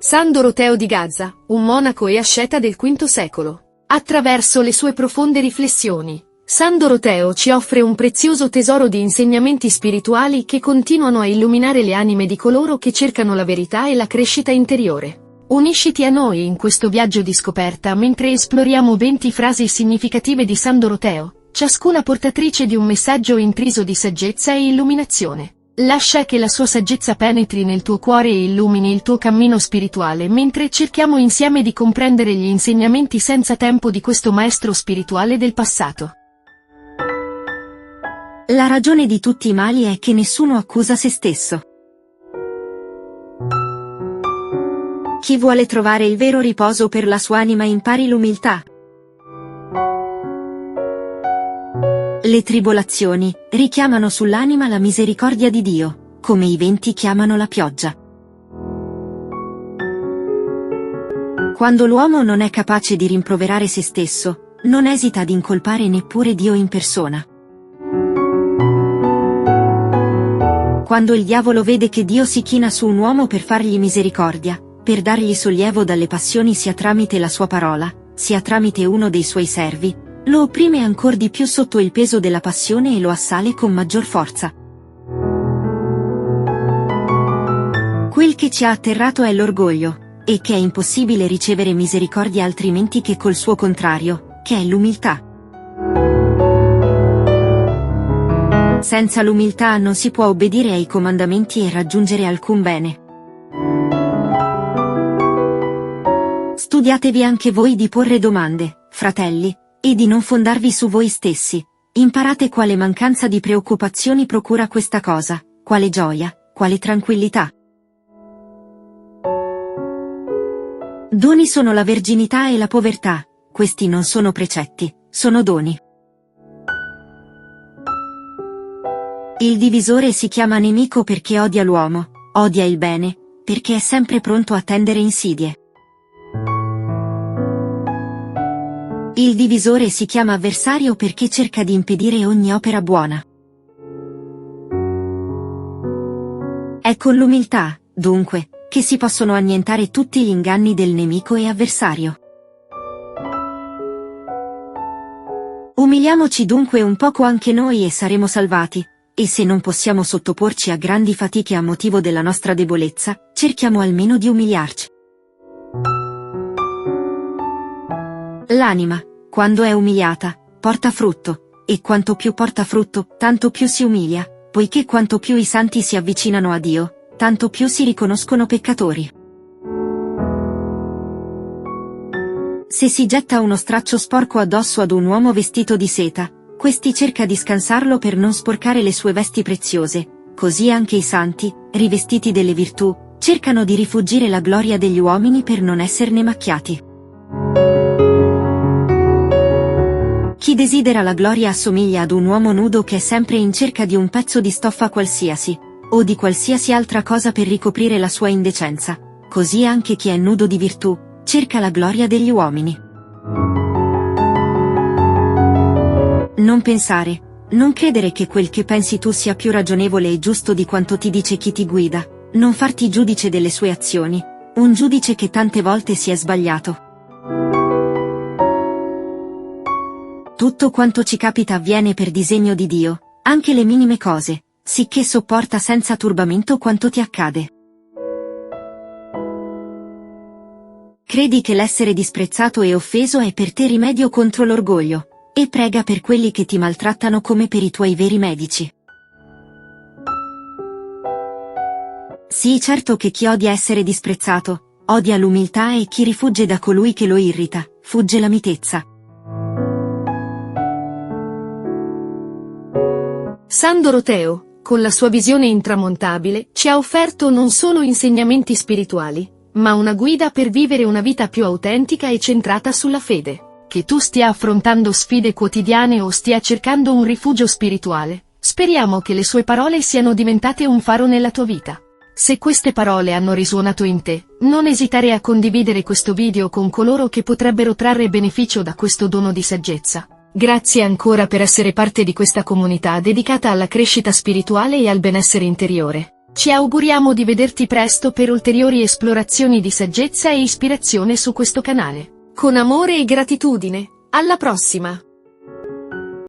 San Doroteo di Gazza, un monaco e asceta del V secolo. Attraverso le sue profonde riflessioni, San Doroteo ci offre un prezioso tesoro di insegnamenti spirituali che continuano a illuminare le anime di coloro che cercano la verità e la crescita interiore. Unisciti a noi in questo viaggio di scoperta mentre esploriamo 20 frasi significative di San Doroteo, ciascuna portatrice di un messaggio intriso di saggezza e illuminazione. Lascia che la sua saggezza penetri nel tuo cuore e illumini il tuo cammino spirituale mentre cerchiamo insieme di comprendere gli insegnamenti senza tempo di questo maestro spirituale del passato. La ragione di tutti i mali è che nessuno accusa se stesso. Chi vuole trovare il vero riposo per la sua anima impari l'umiltà. Le tribolazioni richiamano sull'anima la misericordia di Dio, come i venti chiamano la pioggia. Quando l'uomo non è capace di rimproverare se stesso, non esita ad incolpare neppure Dio in persona. Quando il diavolo vede che Dio si china su un uomo per fargli misericordia, per dargli sollievo dalle passioni sia tramite la sua parola, sia tramite uno dei suoi servi, lo opprime ancor di più sotto il peso della passione e lo assale con maggior forza. Quel che ci ha atterrato è l'orgoglio, e che è impossibile ricevere misericordia altrimenti che col suo contrario, che è l'umiltà. Senza l'umiltà non si può obbedire ai comandamenti e raggiungere alcun bene. Studiatevi anche voi di porre domande, fratelli, e di non fondarvi su voi stessi. Imparate quale mancanza di preoccupazioni procura questa cosa, quale gioia, quale tranquillità. Doni sono la verginità e la povertà, questi non sono precetti, sono doni. Il divisore si chiama nemico perché odia l'uomo, odia il bene, perché è sempre pronto a tendere insidie. Il divisore si chiama avversario perché cerca di impedire ogni opera buona. È con l'umiltà, dunque, che si possono annientare tutti gli inganni del nemico e avversario. Umiliamoci dunque un poco anche noi e saremo salvati, e se non possiamo sottoporci a grandi fatiche a motivo della nostra debolezza, cerchiamo almeno di umiliarci. L'anima, quando è umiliata, porta frutto, e quanto più porta frutto, tanto più si umilia, poiché quanto più i santi si avvicinano a Dio, tanto più si riconoscono peccatori. Se si getta uno straccio sporco addosso ad un uomo vestito di seta, questi cerca di scansarlo per non sporcare le sue vesti preziose, così anche i santi, rivestiti delle virtù, cercano di rifuggire la gloria degli uomini per non esserne macchiati. Chi desidera la gloria assomiglia ad un uomo nudo che è sempre in cerca di un pezzo di stoffa qualsiasi, o di qualsiasi altra cosa per ricoprire la sua indecenza, così anche chi è nudo di virtù, cerca la gloria degli uomini. Non pensare, non credere che quel che pensi tu sia più ragionevole e giusto di quanto ti dice chi ti guida, non farti giudice delle sue azioni, un giudice che tante volte si è sbagliato. Tutto quanto ci capita avviene per disegno di Dio, anche le minime cose, sicché sopporta senza turbamento quanto ti accade. Credi che l'essere disprezzato e offeso è per te rimedio contro l'orgoglio, e prega per quelli che ti maltrattano come per i tuoi veri medici. Sii certo che chi odia essere disprezzato, odia l'umiltà e chi rifugge da colui che lo irrita, fugge la mitezza. San Doroteo, con la sua visione intramontabile, ci ha offerto non solo insegnamenti spirituali, ma una guida per vivere una vita più autentica e centrata sulla fede. Che tu stia affrontando sfide quotidiane o stia cercando un rifugio spirituale, speriamo che le sue parole siano diventate un faro nella tua vita. Se queste parole hanno risuonato in te, non esitare a condividere questo video con coloro che potrebbero trarre beneficio da questo dono di saggezza. Grazie ancora per essere parte di questa comunità dedicata alla crescita spirituale e al benessere interiore. Ci auguriamo di vederti presto per ulteriori esplorazioni di saggezza e ispirazione su questo canale. Con amore e gratitudine, alla prossima!